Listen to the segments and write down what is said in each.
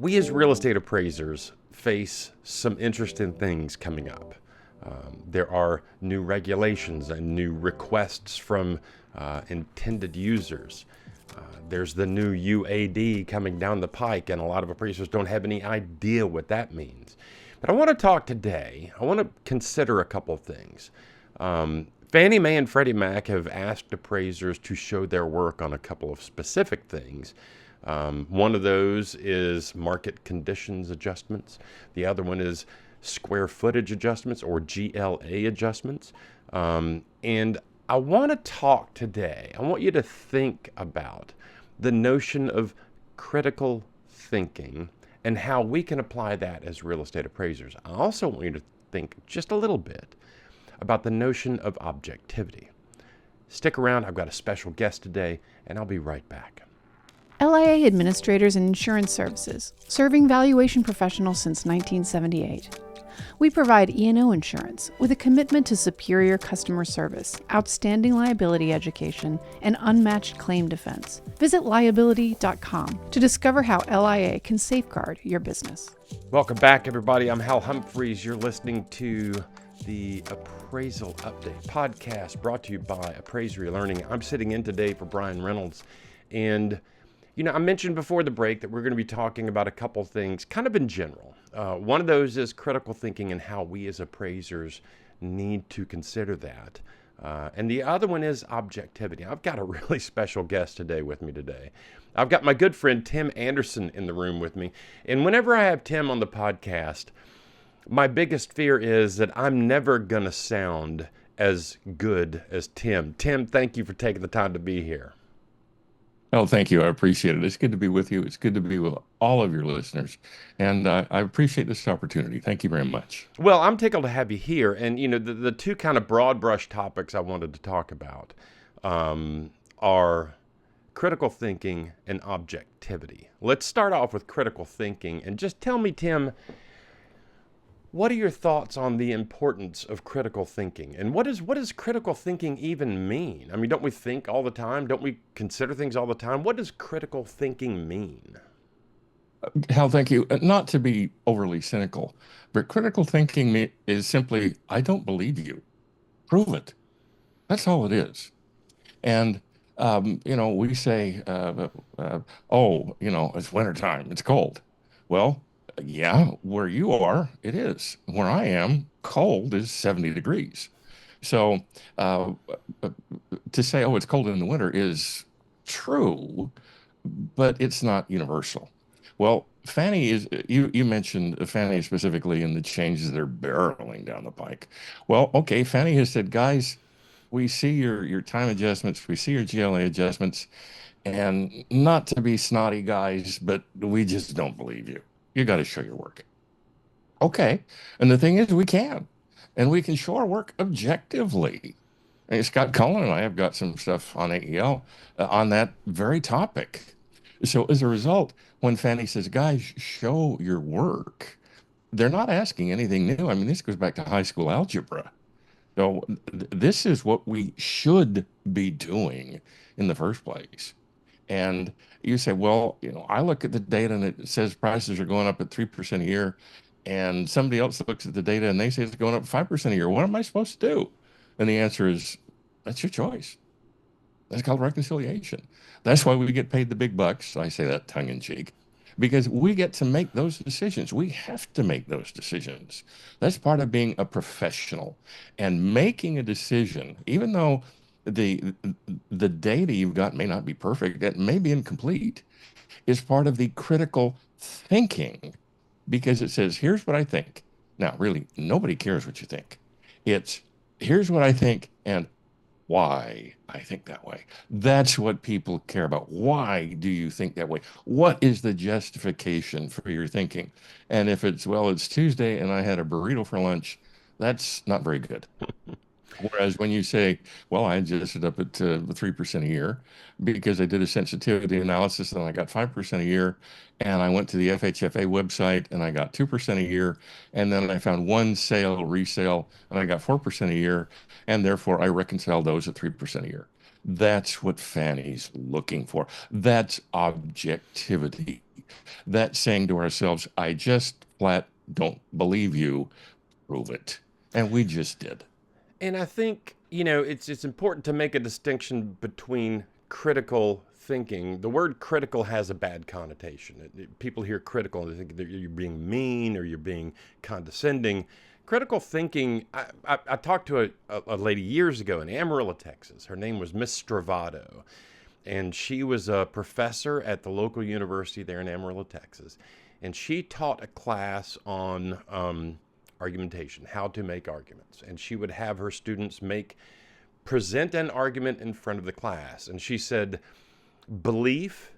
We as real estate appraisers face some interesting things coming up. There are new regulations and new requests from intended users. There's the new UAD coming down the pike, and a lot of appraisers don't have any idea what that means. But I want to talk today, I want to consider a couple of things. Fannie Mae and Freddie Mac have asked appraisers to show their work on a couple of specific things. One of those is market conditions adjustments. The other one is square footage adjustments, or GLA adjustments. And I want to talk today, I want you to think about the notion of critical thinking and how we can apply that as real estate appraisers. I also want you to think just a little bit about the notion of objectivity. Stick around, I've got a special guest today, and I'll be right back. LIA Administrators and Insurance Services, serving valuation professionals since 1978. We provide E&O insurance with a commitment to superior customer service, outstanding liability education, and unmatched claim defense. Visit liability.com to discover how LIA can safeguard your business. Welcome back, everybody. I'm Hal Humphreys. You're listening to the Appraisal Update podcast brought to you by Appraiser eLearning. I'm sitting in today for Brian Reynolds. And, you know, I mentioned before the break that we're going to be talking about a couple things kind of in general. One of those is critical thinking and how we as appraisers need to consider that. And the other one is objectivity. I've got a really special guest today with me today. I've got my good friend Tim Andersen in the room with me. And whenever I have Tim on the podcast, my biggest fear is that I'm never going to sound as good as Tim. Tim, thank you for taking the time to be here. Oh, thank you. I appreciate it. It's good to be with you. It's good to be with all of your listeners. And I appreciate this opportunity. Thank you very much. Well, I'm tickled to have you here. And, you know, the two kind of broad brush topics I wanted to talk about are critical thinking and objectivity. Let's start off with critical thinking. And just tell me, Tim, what are your thoughts on the importance of critical thinking? And what does critical thinking even mean? I mean, don't we think all the time? Don't we consider things all the time? What does critical thinking mean? Hal, thank you. Not to be overly cynical, but critical thinking is simply, I don't believe you. Prove it. That's all it is. And, you know, we say, oh, you know, it's wintertime, it's cold. Well, yeah, where you are, it is. Where I am, cold is 70 degrees. So to say, oh, it's cold in the winter is true, but it's not universal. Well, Fannie is, you mentioned Fannie specifically in the changes that are barreling down the pike. Well, okay, Fannie has said, guys, we see your time adjustments, we see your GLA adjustments, and not to be snotty guys, but we just don't believe you. You got to show your work. Okay. And the thing is, we can. And we can show our work objectively. And Scott Cullen and I have got some stuff on AEL on that very topic. So as a result, when Fannie says, guys, show your work, they're not asking anything new. I mean, this goes back to high school algebra. So this is what we should be doing in the first place. And you say, well, you know, I look at the data and it says prices are going up at 3% a year. And somebody else looks at the data and they say it's going up 5% a year. What am I supposed to do? And the answer is, that's your choice. That's called reconciliation. That's why we get paid the big bucks. I say that tongue in cheek, because we get to make those decisions. We have to make those decisions. That's part of being a professional and making a decision, even though the data you've got may not be perfect, it may be incomplete, is part of the critical thinking, because it says, here's what I think. Now, really, nobody cares what you think. It's, here's what I think and why I think that way. That's what people care about. Why do you think that way? What is the justification for your thinking? And if it's, well, it's Tuesday and I had a burrito for lunch, that's not very good. Whereas when you say, well, I adjusted up at 3% a year because I did a sensitivity analysis and I got 5% a year, and I went to the FHFA website and I got 2% a year, and then I found one sale, resale, and I got 4% a year, and therefore I reconciled those at 3% a year. That's what Fannie's looking for. That's objectivity. That's saying to ourselves, I just flat don't believe you, prove it. And we just did. And I think, it's important to make a distinction between critical thinking. The word critical has a bad connotation. People hear critical and they think that you're being mean or you're being condescending. Critical thinking, I talked to a lady years ago in Amarillo, Texas. Her name was Miss Stravado. And she was a professor at the local university there in Amarillo, Texas. And she taught a class on argumentation, how to make arguments. And she would have her students present an argument in front of the class. And she said, belief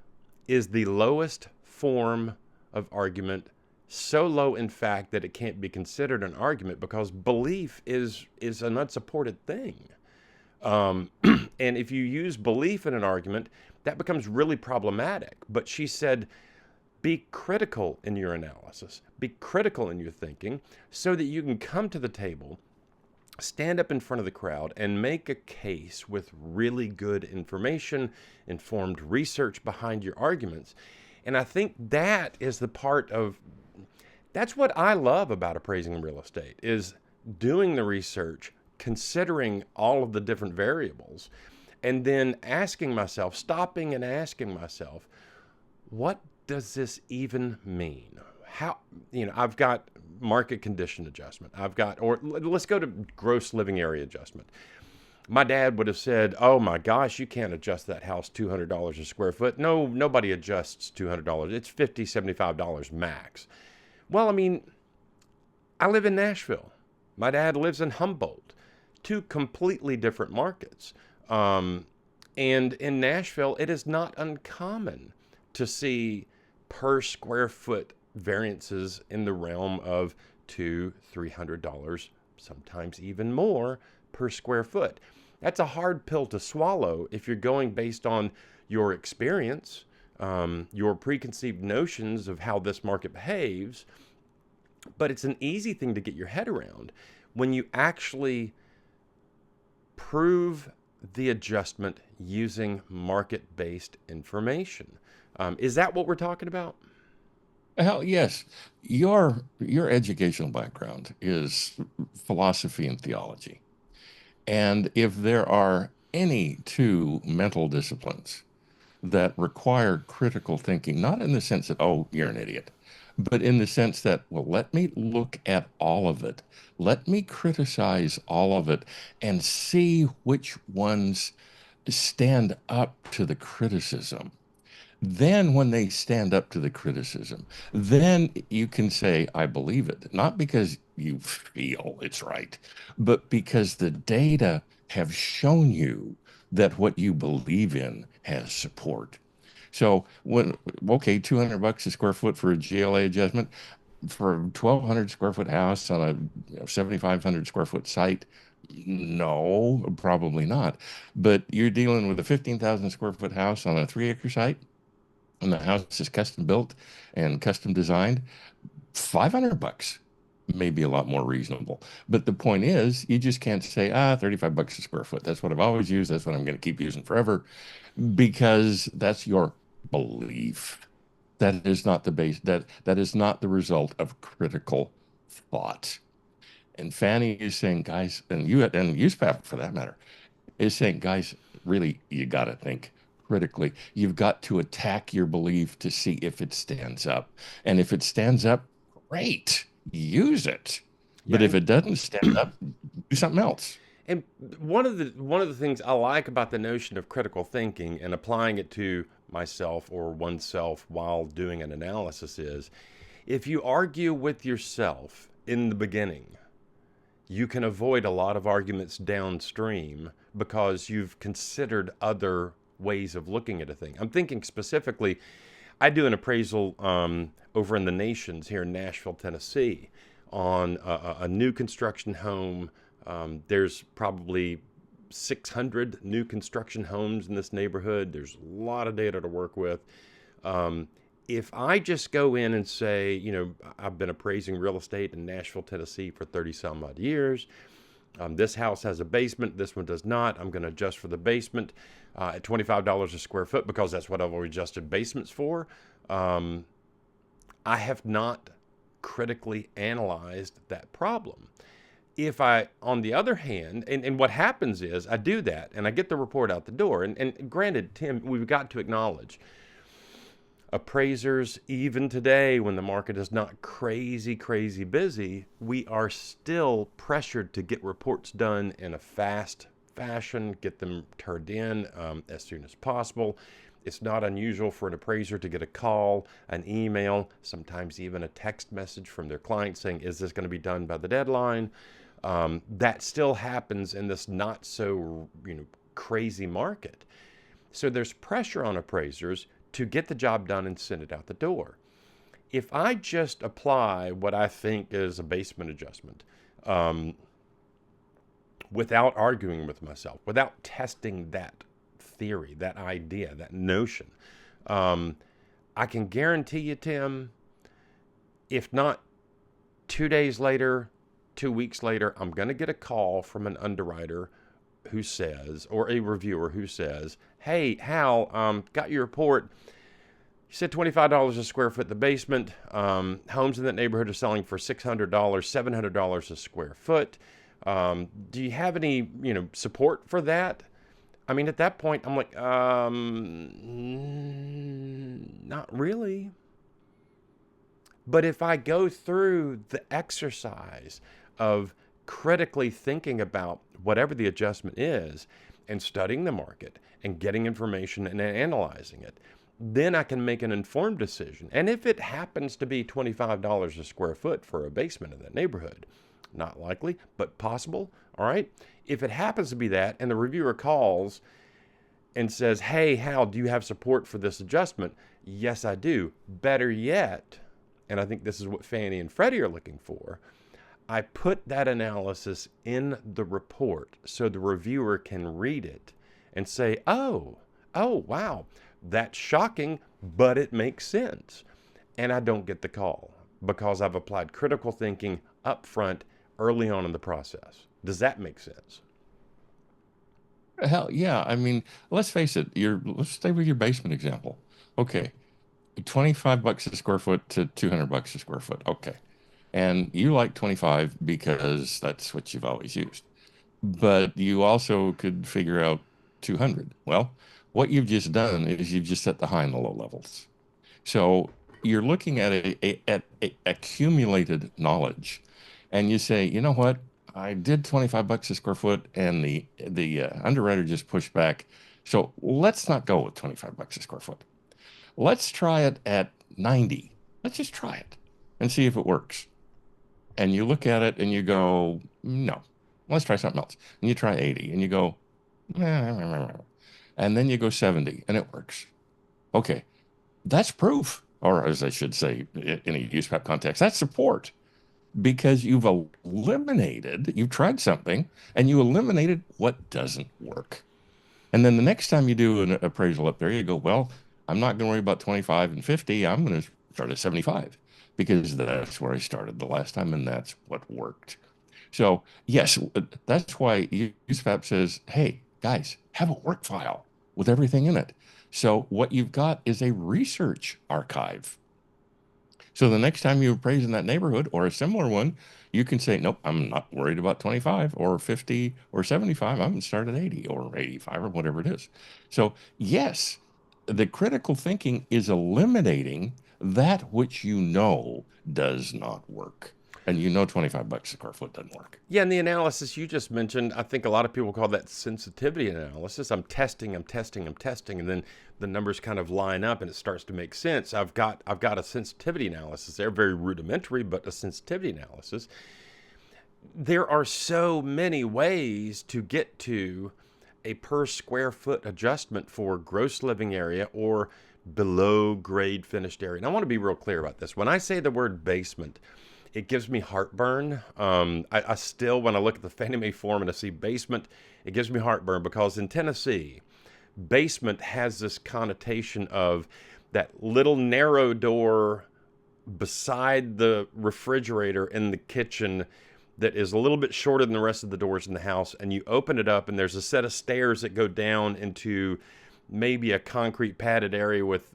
is the lowest form of argument, so low, in fact, that it can't be considered an argument because belief is an unsupported thing. And if you use belief in an argument, that becomes really problematic. But she said, be critical in your analysis, be critical in your thinking so that you can come to the table, stand up in front of the crowd and make a case with really good information, informed research behind your arguments. And I think that is that's what I love about appraising real estate, is doing the research, considering all of the different variables, and then stopping and asking myself, what does this even mean? How, I've got market condition adjustment. Or let's go to gross living area adjustment. My dad would have said, oh my gosh, you can't adjust that house $200 a square foot. No, nobody adjusts $200. It's $50, $75 max. Well, I live in Nashville. My dad lives in Humboldt. Two completely different markets. And in Nashville, it is not uncommon to see per square foot variances in the realm of $200-$300, sometimes even more per square foot. That's a hard pill to swallow if you're going based on your experience, your preconceived notions of how this market behaves. But it's an easy thing to get your head around when you actually prove the adjustment using market-based information. Is that what we're talking about? Hell, yes. Your educational background is philosophy and theology. And if there are any two mental disciplines that require critical thinking, not in the sense that, oh, you're an idiot, but in the sense that, well, let me look at all of it. Let me criticize all of it and see which ones stand up to the criticism. Then when they stand up to the criticism, then you can say, I believe it, not because you feel it's right, but because the data have shown you that what you believe in has support. So okay, $200 a square foot for a GLA adjustment for a 1,200 square foot house on a 7,500 square foot site. No, probably not. But you're dealing with a 15,000 square foot house on a 3-acre site, and the house is custom built and custom designed. $500 may be a lot more reasonable. But the point is, you just can't say, $35 a square foot. That's what I've always used. That's what I'm going to keep using forever, because that's your belief. That is not the base. That is not the result of critical thought. And Fannie is saying, guys, and USPAP for that matter, is saying, guys, really, you got to think critically. You've got to attack your belief to see if it stands up. And if it stands up, great, use it. But if it doesn't stand up, do something else. And one of the things I like about the notion of critical thinking and applying it to myself or oneself while doing an analysis is, if you argue with yourself in the beginning, you can avoid a lot of arguments downstream because you've considered other ways of looking at a thing. I'm thinking specifically, I do an appraisal over in the Nations here in Nashville, Tennessee, on a new construction home. There's probably 600 new construction homes in this neighborhood. There's a lot of data to work with. If I just go in and say, I've been appraising real estate in Nashville, Tennessee for 30 some odd years. This house has a basement. This one does not. I'm going to adjust for the basement at $25 a square foot because that's what I've always adjusted basements for. I have not critically analyzed that problem. If I, on the other hand, and what happens is I do that and I get the report out the door. And granted, Tim, we've got to acknowledge appraisers, even today when the market is not crazy busy, we are still pressured to get reports done in a fast fashion, get them turned in as soon as possible. It's not unusual for an appraiser to get a call, an email, sometimes even a text message from their client saying, is this going to be done by the deadline? That still happens in this not so crazy market. So there's pressure on appraisers to get the job done and send it out the door. If I just apply what I think is a basement adjustment, without arguing with myself, without testing that theory, that idea, that notion, I can guarantee you, Tim, if not 2 days later, 2 weeks later, I'm going to get a call from an underwriter who says, or a reviewer who says, hey, Hal, got your report. You said $25 a square foot in the basement. Homes in that neighborhood are selling for $600, $700 a square foot. Do you have any, support for that? I mean, at that point, I'm like, not really. But if I go through the exercise of critically thinking about whatever the adjustment is and studying the market and getting information and analyzing it, then I can make an informed decision. And if it happens to be $25 a square foot for a basement in that neighborhood, not likely, but possible, all right? If it happens to be that and the reviewer calls and says, hey, Hal, do you have support for this adjustment? Yes, I do. Better yet, and I think this is what Fannie and Freddie are looking for, I put that analysis in the report so the reviewer can read it and say, oh, wow, that's shocking, but it makes sense. And I don't get the call because I've applied critical thinking up front early on in the process. Does that make sense? Hell yeah. I mean, let's face it, let's stay with your basement example. Okay. $25 a square foot to $200 a square foot. Okay. And you like 25 because that's what you've always used. But you also could figure out 200. Well, what you've just done is you've just set the high and the low levels. So you're looking at a accumulated knowledge, and you say, you know what? I did $25 a square foot, and the underwriter just pushed back. So let's not go with $25 a square foot. Let's try it at 90. Let's just try it and see if it works. And you look at it and you go, no, let's try something else. And you try 80 and you go, and then you go 70 and it works. Okay, that's proof, or as I should say in a USPAP context, that's support, because you've tried something and you eliminated what doesn't work. And then the next time you do an appraisal up there, you go, well, I'm not going to worry about 25 and 50. I'm going to start at 75 because that's where I started the last time and that's what worked. So yes, that's why USPAP says, hey, guys, have a work file with everything in it. So what you've got is a research archive. So the next time you appraise in that neighborhood or a similar one, you can say, nope, I'm not worried about 25 or 50 or 75. I'm going to start at 80 or 85 or whatever it is. So yes, the critical thinking is eliminating that which you know does not work. And you know $25 a square foot doesn't work. Yeah, and the analysis you just mentioned, I think a lot of people call that sensitivity analysis. I'm testing, and then the numbers kind of line up and it starts to make sense. I've got a sensitivity analysis there, very rudimentary, but a sensitivity analysis. There are so many ways to get to a per square foot adjustment for gross living area or below grade finished area. And I want to be real clear about this. When I say the word basement, it gives me heartburn. I still, when I look at the Fannie Mae form and I see basement, it gives me heartburn because in Tennessee, basement has this connotation of that little narrow door beside the refrigerator in the kitchen that is a little bit shorter than the rest of the doors in the house, and you open it up and there's a set of stairs that go down into maybe a concrete padded area with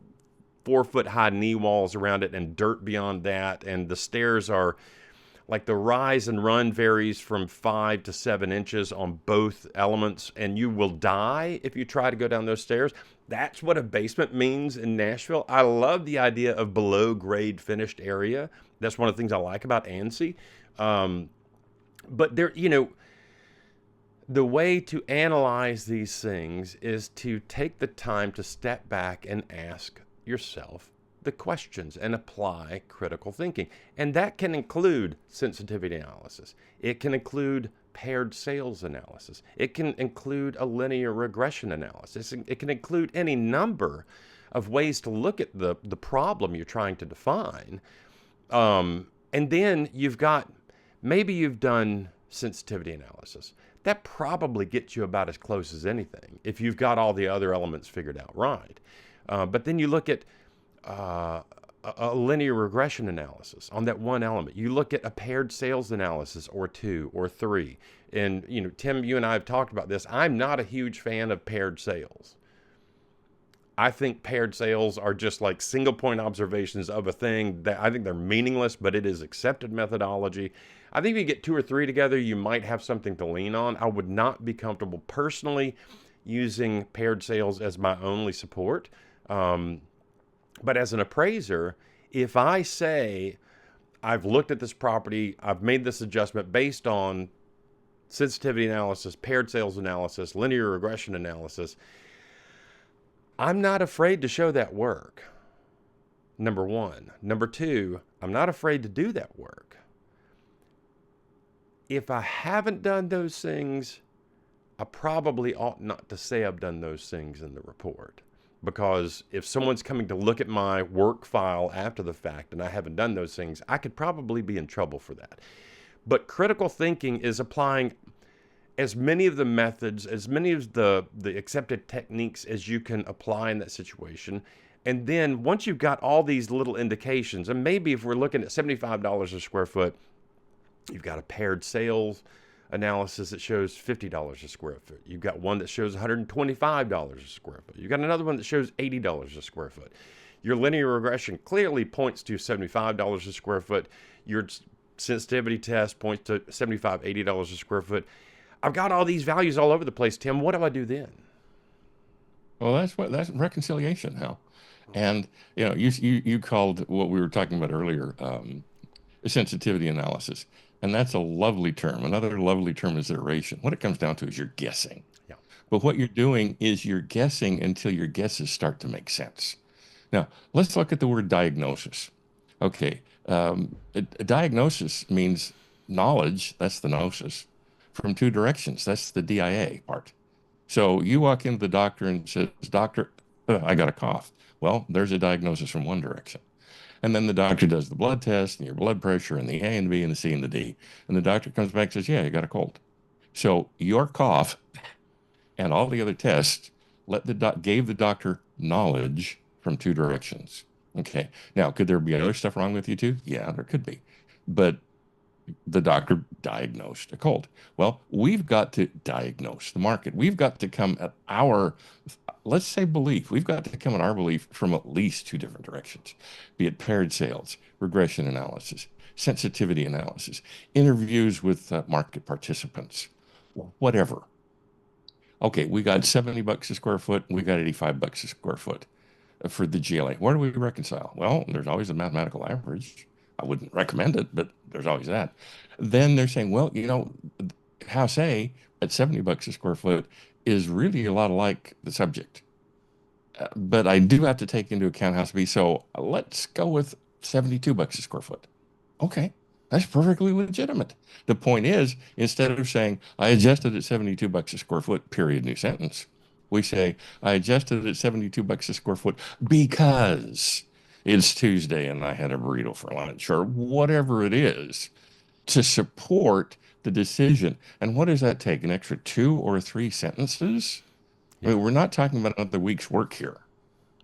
4-foot high knee walls around it and dirt beyond that. And the stairs are like the rise and run varies from 5 to 7 inches on both elements, and you will die if you try to go down those stairs. That's what a basement means in Nashville. I love the idea of below grade finished area. That's one of the things I like about ANSI. But there, the way to analyze these things is to take the time to step back and ask yourself the questions and apply critical thinking. And that can include sensitivity analysis. It can include paired sales analysis. It can include a linear regression analysis. It can include any number of ways to look at the problem you're trying to define. And then maybe you've done sensitivity analysis. That probably gets you about as close as anything if you've got all the other elements figured out right. But then you look at a linear regression analysis on that one element. You look at a paired sales analysis or 2 or 3. And, Tim, you and I have talked about this. I'm not a huge fan of paired sales. I think paired sales are just like single point observations of a thing that I think they're meaningless, but it is accepted methodology. I think if you get 2 or 3 together, you might have something to lean on. I would not be comfortable personally using paired sales as my only support. But as an appraiser, if I say, I've looked at this property, I've made this adjustment based on sensitivity analysis, paired sales analysis, linear regression analysis, I'm not afraid to show that work. Number one. Number two, I'm not afraid to do that work. If I haven't done those things, I probably ought not to say I've done those things in the report. Because if someone's coming to look at my work file after the fact and I haven't done those things, I could probably be in trouble for that. But critical thinking is applying as many of the methods, as many of the accepted techniques as you can apply in that situation. And then once you've got all these little indications, and maybe if we're looking at $75 a square foot, you've got a paired sales analysis that shows $50 a square foot. You've got one that shows $125 a square foot. You've got another one that shows $80 a square foot. Your linear regression clearly points to $75 a square foot. Your sensitivity test points to $75, $80 a square foot. I've got all these values all over the place, Tim. What do I do then? Well, that's reconciliation, Hal. And you called what we were talking about earlier a sensitivity analysis. And that's a lovely term. Another lovely term is iteration. What it comes down to is you're guessing. Yeah. But what you're doing is you're guessing until your guesses start to make sense. Now, let's look at the word diagnosis. Okay. A diagnosis means knowledge, that's the gnosis, from 2 directions. That's the DIA part. So you walk into the doctor and says, "Doctor, I got a cough." Well, there's a diagnosis from one direction. And then the doctor does the blood test and your blood pressure and the A and B and the C and the D. And the doctor comes back and says, "Yeah, you got a cold." So your cough and all the other tests gave the doctor knowledge from 2 directions. Okay. Now, could there be other stuff wrong with you too? Yeah, there could be. But the doctor diagnosed a cold. Well, we've got to diagnose the market. We've got to come at our, let's say, belief. We've got to come at our belief from at least 2 different directions, be it paired sales, regression analysis, sensitivity analysis, interviews with market participants, whatever. Okay, we got $70 a square foot, and we got $85 a square foot for the GLA. Where do we reconcile? Well, there's always a mathematical average. I wouldn't recommend it, but there's always that. Then they're saying, well, House A at $70 a square foot is really a lot like the subject. But I do have to take into account House B. So let's go with $72 a square foot. Okay, that's perfectly legitimate. The point is, instead of saying, I adjusted at $72 a square foot, period, new sentence, we say, I adjusted at $72 a square foot because it's Tuesday and I had a burrito for lunch, or whatever it is, to support the decision. And what does that take? An extra 2 or 3 sentences? Yeah. I mean, we're not talking about another week's work here.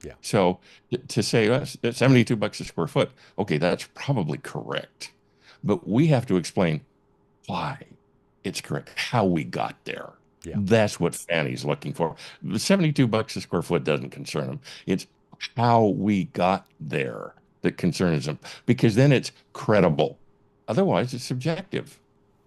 Yeah. So to say $72 a square foot, okay, that's probably correct. But we have to explain why it's correct, how we got there. Yeah. That's what Fannie's looking for. The $72 a square foot doesn't concern them. It's how we got there that concerns them, because then it's credible. Otherwise, it's subjective.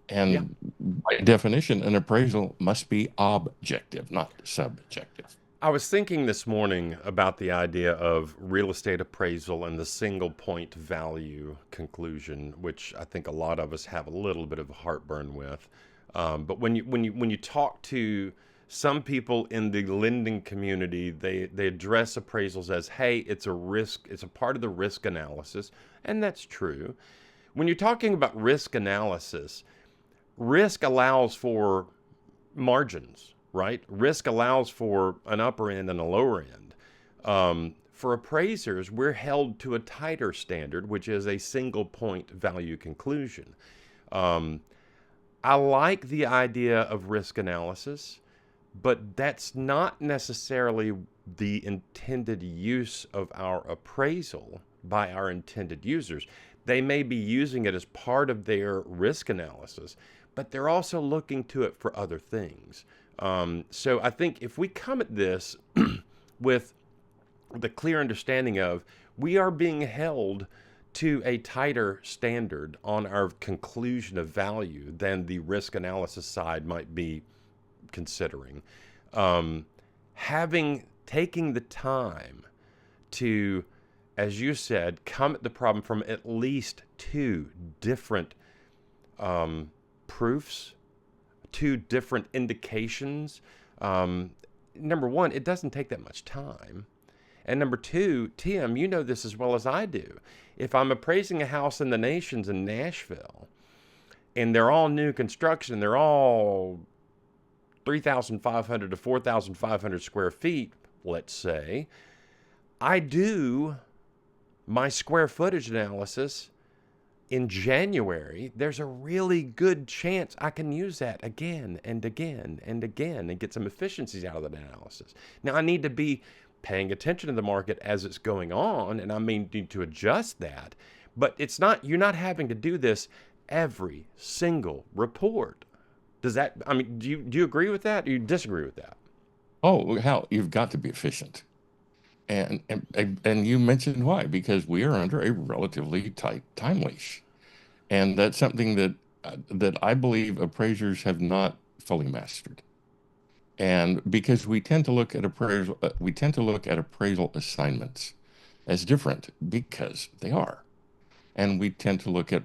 Yeah. And by definition, an appraisal must be objective, not subjective. I was thinking this morning about the idea of real estate appraisal and the single point value conclusion, which I think a lot of us have a little bit of heartburn with. But when you talk to some people in the lending community, they address appraisals as, hey, it's a risk, it's a part of the risk analysis, and that's true. When you're talking about risk analysis, risk allows for margins, right? Risk allows for an upper end and a lower end. For appraisers, we're held to a tighter standard, which is a single point value conclusion. I like the idea of risk analysis, but that's not necessarily the intended use of our appraisal by our intended users. They may be using it as part of their risk analysis, but they're also looking to it for other things. So I think if we come at this with the clear understanding of we are being held to a tighter standard on our conclusion of value than the risk analysis side might be considering, taking the time to, as you said, come at the problem from at least two different proofs, two different indications. Number one, it doesn't take that much time. And number two, Tim, you know this as well as I do. If I'm appraising a house in the Nations in Nashville, and they're all new construction, they're all 3,500 to 4,500 square feet, let's say, I do my square footage analysis in January. There's a really good chance I can use that again and again and again and get some efficiencies out of that analysis. Now, I need to be paying attention to the market as it's going on, and I may need to adjust that, but it's not, you're not having to do this every single report. Does that, I mean, do you agree with that? Or you disagree with that? Oh, Hal, you've got to be efficient. And you mentioned why, because we are under a relatively tight time leash. And that's something that I believe appraisers have not fully mastered. And because we tend to look at appraisal assignments as different because they are. And we tend to look at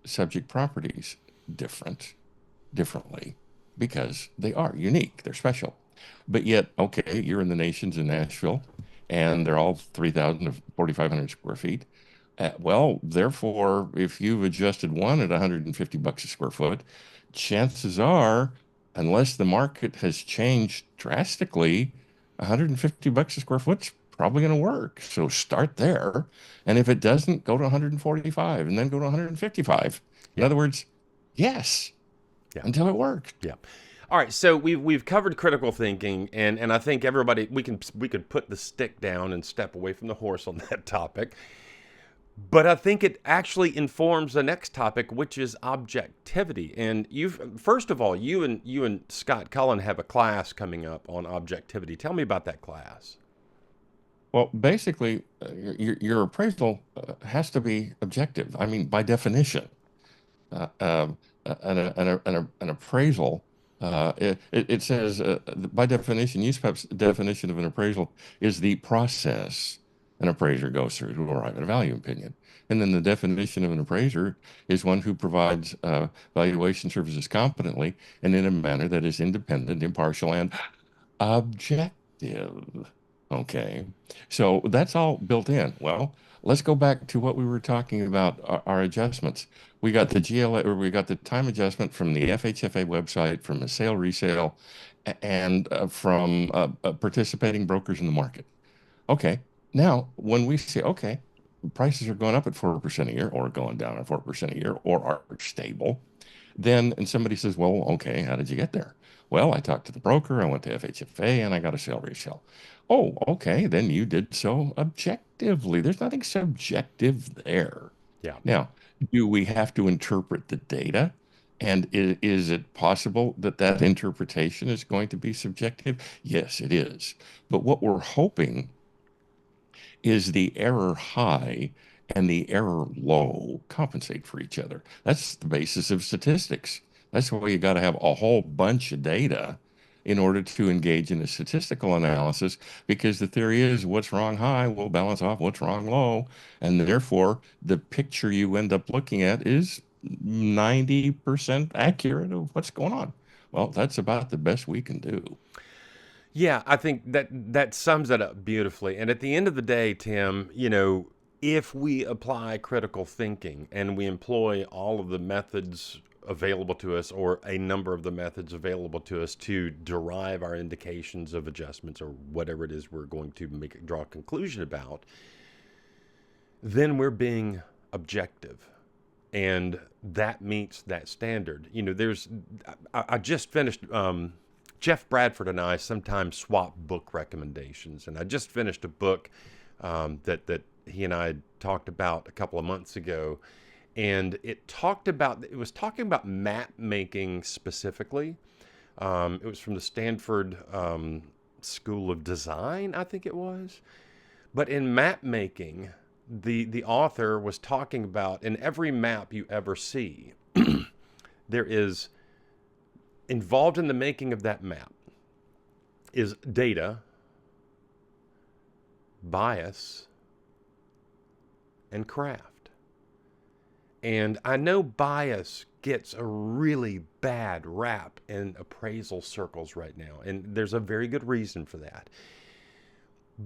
subject properties differently because they are unique, they're special. But yet, okay, you're in the Nations in Nashville, and they're all 3,000 to 4,500 square feet. Well, therefore, if you've adjusted one at $150 a square foot, chances are, unless the market has changed drastically, $150 a square foot's probably going to work. So start there. And if it doesn't, go to 145 and then go to 155. In Yeah. other words, yes, Yeah. until it worked. Yeah. All right, so we've covered critical thinking, and I think everybody, we could put the stick down and step away from the horse on that topic. But I think it actually informs the next topic, which is objectivity. And first of all, you and Scott Cullen have a class coming up on objectivity. Tell me about that class. Well, basically, your appraisal has to be objective. I mean, by definition, uh, um, an appraisal, it says, by definition, USPEP's definition of an appraisal is the process an appraiser goes through to arrive at a value opinion. And then the definition of an appraiser is one who provides valuation services competently and in a manner that is independent, impartial, and objective. Okay, so that's all built in. Well, let's go back to what we were talking about, our adjustments. We got the GLA, or we got the time adjustment from the FHFA website, from a sale resale, and from participating brokers in the market. Okay, now when we say, okay, prices are going up at 4% a year, or going down at 4% a year, or are stable, then, and somebody says, well, okay, how did you get there? Well, I talked to the broker, I went to FHFA, and I got a sale resale. Oh, okay, then you did so objectively. There's nothing subjective there. Yeah. Now, do we have to interpret the data? And is it possible that that interpretation is going to be subjective? Yes, it is. But what we're hoping is the error high and the error low compensate for each other. That's the basis of statistics. That's why you got to have a whole bunch of data in order to engage in a statistical analysis, because the theory is what's wrong high will balance off what's wrong low. And therefore, the picture you end up looking at is 90% accurate of what's going on. Well, that's about the best we can do. Yeah, I think that sums it up beautifully. And at the end of the day, Tim, if we apply critical thinking and we employ all of the methods available to us, or a number of the methods available to us, to derive our indications of adjustments or whatever it is we're going to draw a conclusion about, then we're being objective. And that meets that standard. I just finished, Jeff Bradford and I sometimes swap book recommendations. And I just finished a book that he and I talked about a couple of months ago. And it was talking about map making specifically. It was from the Stanford School of Design, I think it was. But in map making, the author was talking about, in every map you ever see, there is involved in the making of that map is data, bias, and craft. And I know bias gets a really bad rap in appraisal circles right now, and there's a very good reason for that.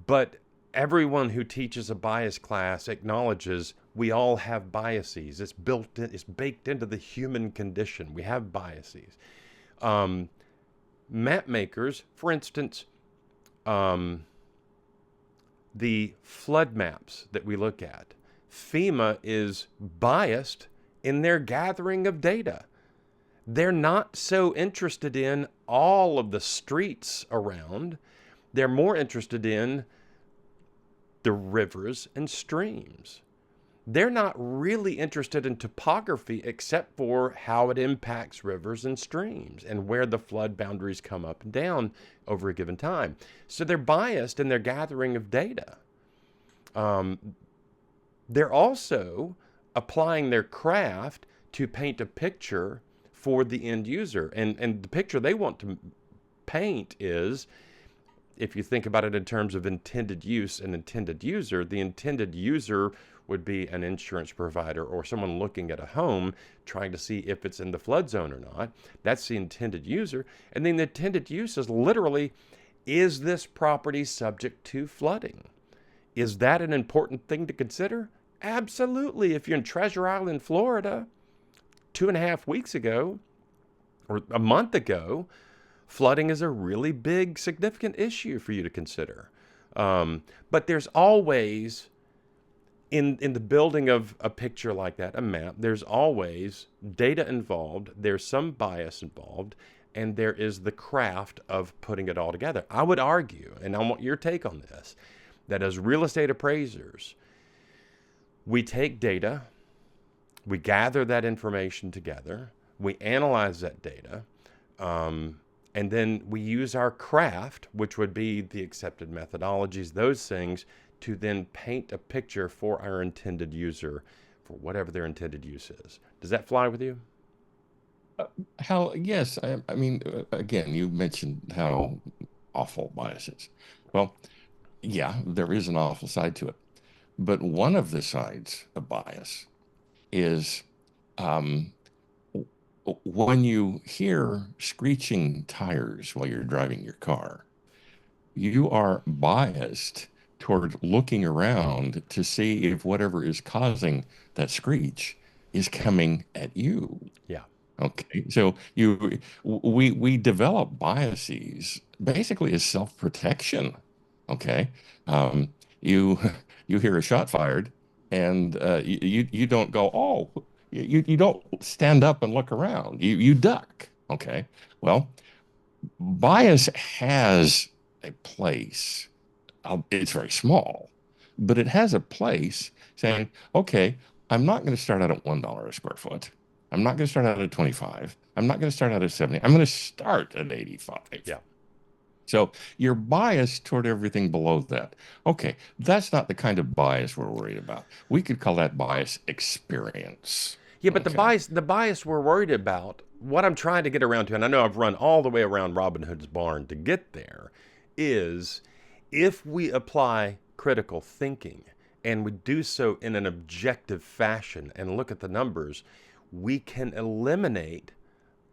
But everyone who teaches a bias class acknowledges we all have biases. It's built in, it's baked into the human condition. We have biases. Map makers, for instance, the flood maps that we look at, FEMA is biased in their gathering of data. They're not so interested in all of the streets around. They're more interested in the rivers and streams. They're not really interested in topography except for how it impacts rivers and streams and where the flood boundaries come up and down over a given time. So they're biased in their gathering of data. They're also applying their craft to paint a picture for the end user. And the picture they want to paint is, if you think about it in terms of intended use and intended user, the intended user would be an insurance provider or someone looking at a home trying to see if it's in the flood zone or not. That's the intended user. And then the intended use is literally, is this property subject to flooding? Is that an important thing to consider? Absolutely. If you're in Treasure Island, Florida, 2.5 weeks ago or a month ago, flooding is a really big, significant issue for you to consider. But there's always, in the building of a picture like that, a map, there's always data involved, there's some bias involved, and there is the craft of putting it all together. I would argue, and I want your take on this, that as real estate appraisers, we take data, we gather that information together, we analyze that data, and then we use our craft, which would be the accepted methodologies, those things, to then paint a picture for our intended user for whatever their intended use is. Does that fly with you? Hal, yes. I mean, again, you mentioned how awful bias is. Well, yeah, there is an awful side to it. But one of the sides of bias is when you hear screeching tires while you're driving your car, you are biased toward looking around to see if whatever is causing that screech is coming at you. Yeah. Okay. So we develop biases basically as self-protection. Okay. You you hear a shot fired, and you don't go, oh, you don't stand up and look around. You duck. Okay. Well, bias has a place. It's very small, but it has a place saying, okay, I'm not going to start out at $1 a square foot. I'm not going to start out at 25. I'm not going to start out at 70. I'm going to start at 85. Yeah. So you're biased toward everything below that. Okay, that's not the kind of bias we're worried about. We could call that bias experience. Yeah, but Okay. the bias we're worried about, what I'm trying to get around to, and I know I've run all the way around Robin Hood's barn to get there, is if we apply critical thinking and we do so in an objective fashion and look at the numbers, we can eliminate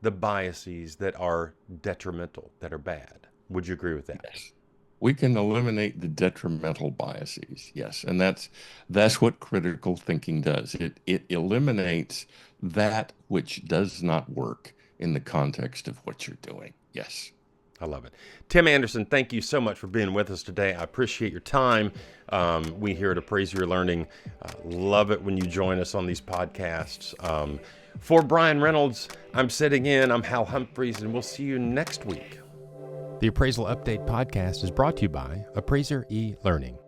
the biases that are detrimental, that are bad. Would you agree with that? Yes. We can eliminate the detrimental biases. Yes, and that's what critical thinking does. It eliminates that which does not work in the context of what you're doing. Yes. I love it. Tim Andersen, thank you so much for being with us today. I appreciate your time. We here at Appraiser eLearning love it when you join us on these podcasts. For Brian Reynolds, I'm sitting in. I'm Hal Humphreys, and we'll see you next week. The Appraisal Update podcast is brought to you by Appraiser eLearning.